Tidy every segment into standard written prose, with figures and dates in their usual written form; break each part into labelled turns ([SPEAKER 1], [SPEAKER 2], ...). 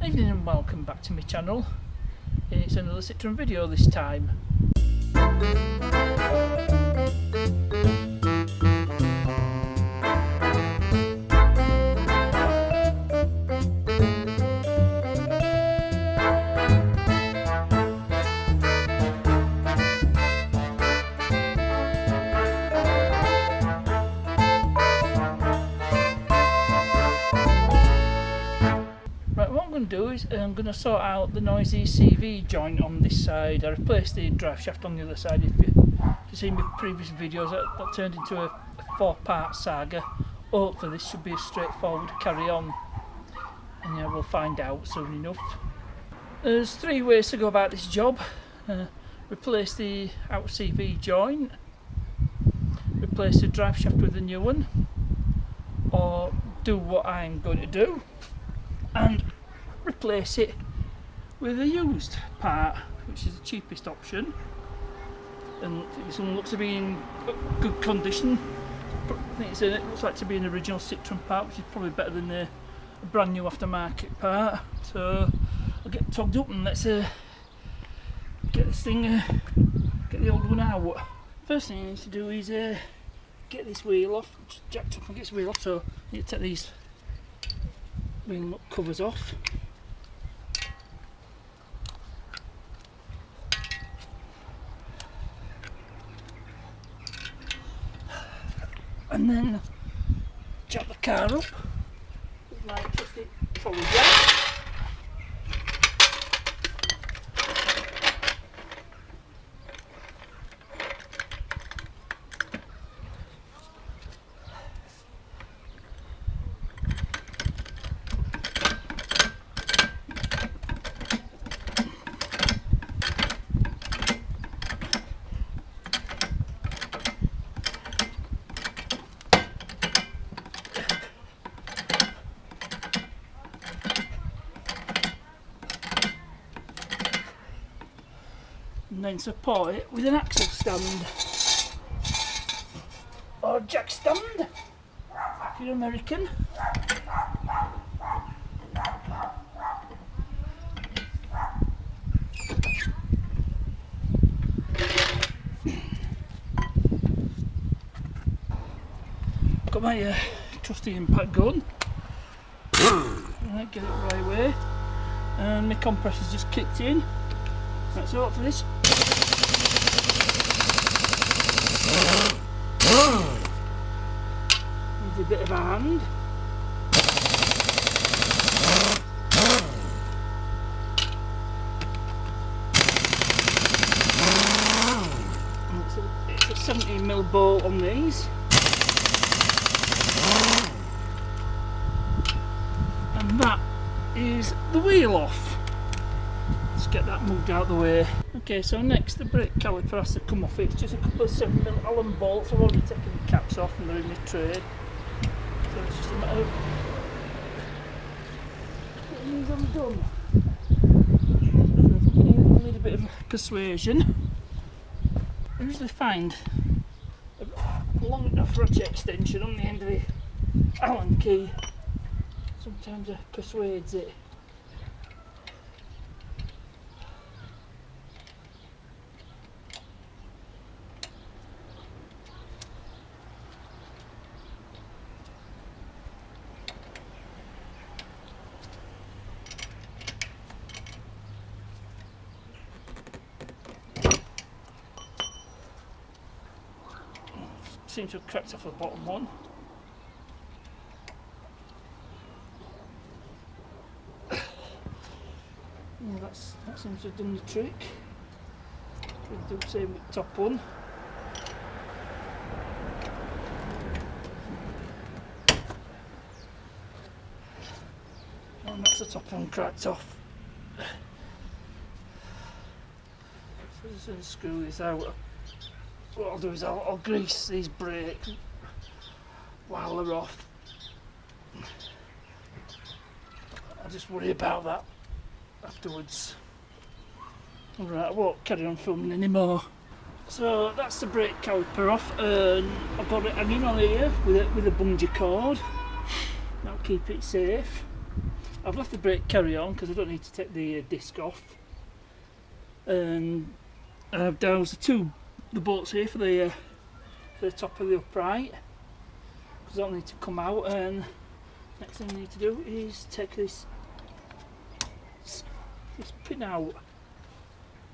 [SPEAKER 1] Evening and welcome back to my channel. It's another Citroen video this time. Do is I'm going to sort out the noisy CV joint on this side. I replaced the drive shaft on the other side. If you've seen my previous videos, that turned into a 4-part saga. Hopefully this should be a straightforward carry on, and yeah, we'll find out soon enough. There's 3 ways to go about this job. Replace the out CV joint, replace the drive shaft with a new one, or do what I'm going to do and replace it with a used part, which is the cheapest option, and this one looks to be in good condition. I think it looks like to be an original Citroen part, which is probably better than a brand new aftermarket part. So I'll get tugged up and let's get this thing, get the old one out. First thing I need to do is get this wheel off. Just jacked up and get this wheel off, so I need to take these wheel nut covers off. And then jack the car up with my trusty trolley jack. And then support it with an axle stand or jack stand if you're American. Got my trusty impact gun. Right, get it the right way, and my compressor's just kicked in. Right, so for this, needs a bit of a hand. It's a 17mm bolt on these, and that is the wheel off. Let's get that moved out of the way. Okay, so next the brake caliper has to come off. It's just a couple of 7mm Allen bolts. I've already taken the caps off and they're in the tray. So it's just a matter of getting these undone. So I think I need a bit of persuasion. I usually find a long enough ratchet extension on the end of the Allen key. Sometimes it persuades it. Seems to have cracked off the bottom one. Yeah, that seems to have done the trick. We'll do the same with the top one. And that's the top one cracked off. So just going to screw this out. What I'll do is I'll grease these brakes while they're off. I'll just worry about that afterwards. Alright, I won't carry on filming anymore. So that's the brake caliper off, and I've got it hanging on here with a bungee cord. That'll keep it safe. I've left the brake carry on because I don't need to take the disc off, and I've doused the bolts here for the top of the upright because I don't need to come out. And next thing I need to do is take this pin out,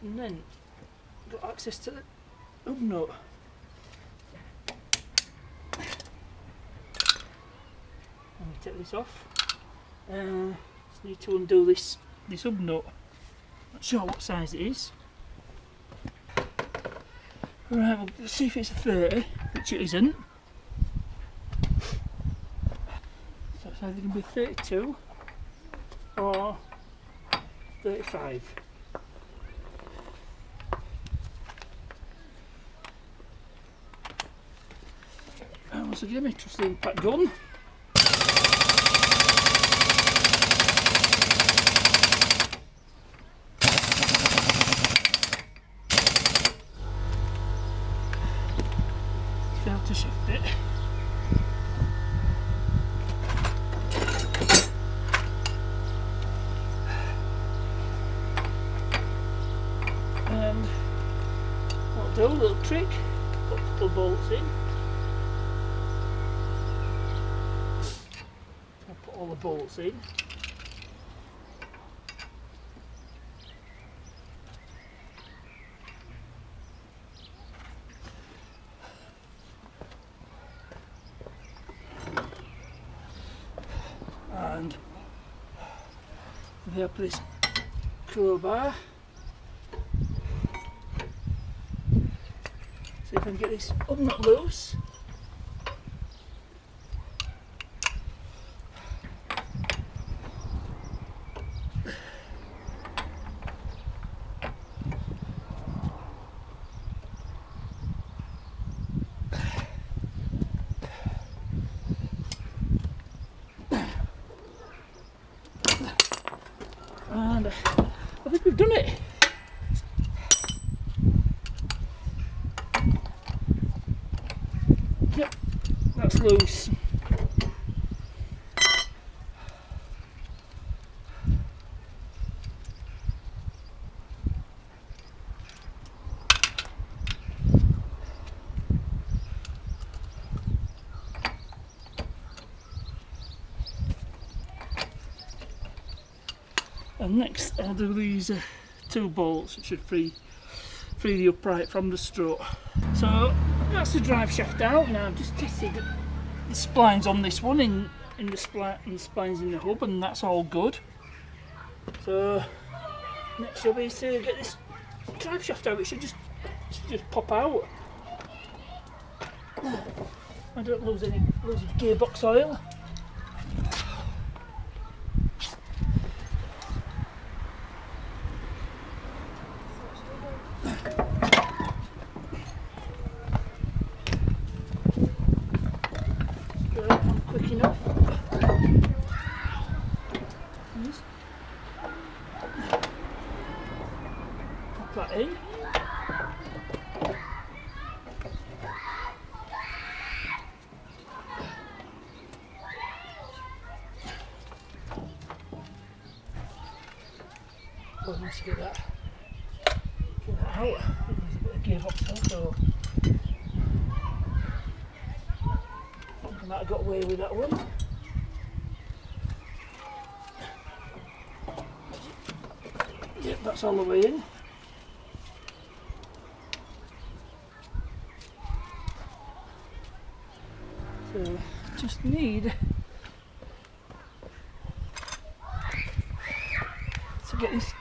[SPEAKER 1] and then got access to the hub nut. Let me take this off. Just need to undo this hub nut. Not sure what size it is. Right, we'll see if it's a 30, which it isn't. So it's either going to be 32 or 35. And once again, my trusty impact gun. Failed to shift it. And what I'll do, a little trick, put a couple of bolts in. I'll put all the bolts in. And there, put this crowbar. See if I can get this hub nut loose. And I think we've done it. Yep, that's loose. And next I'll do these 2 bolts, which should free the upright from the strut. So that's the drive shaft out. Now I've just tested the splines on this one in the splines in the hub, and that's all good. So next job is to get this drive shaft out. It should just pop out. I don't lose any gearbox oil. Quick enough. Pop that in. Oh, I need to get that out. There's a bit of gearbox also. I might have got away with that one. Yep, that's all the way in. So just need to get this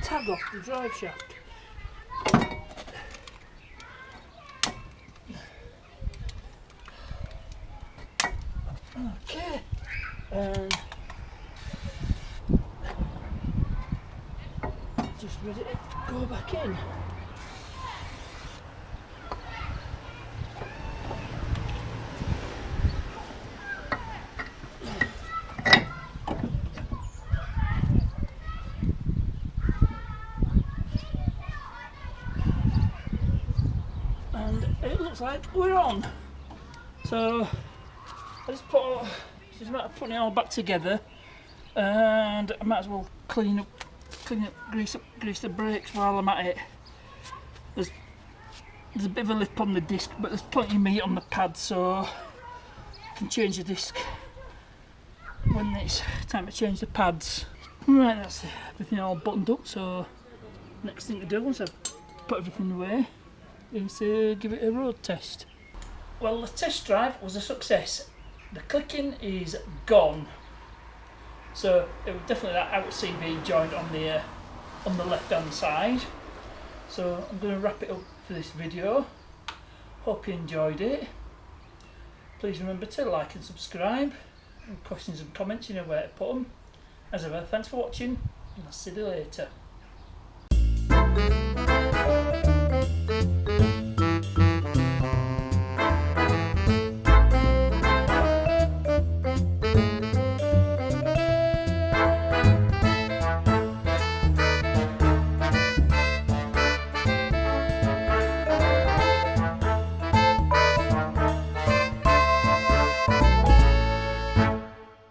[SPEAKER 1] tag off the drive shaft. Okay, and just ready to go back in. And it looks like we're on. So I just it's just a matter of putting it all back together, and I might as well clean up, grease the brakes while I'm at it. There's a bit of a lip on the disc, but there's plenty of meat on the pad, so I can change the disc when it's time to change the pads. Right, that's everything all buttoned up, so next thing to do once I've put everything away is to give it a road test. Well, the test drive was a success. The clicking is gone, so it was definitely that out CV joint on the left hand side. So I'm going to wrap it up for this video. Hope you enjoyed it. Please remember to like and subscribe. And questions and comments, you know where to put them. As ever, thanks for watching, and I'll see you later.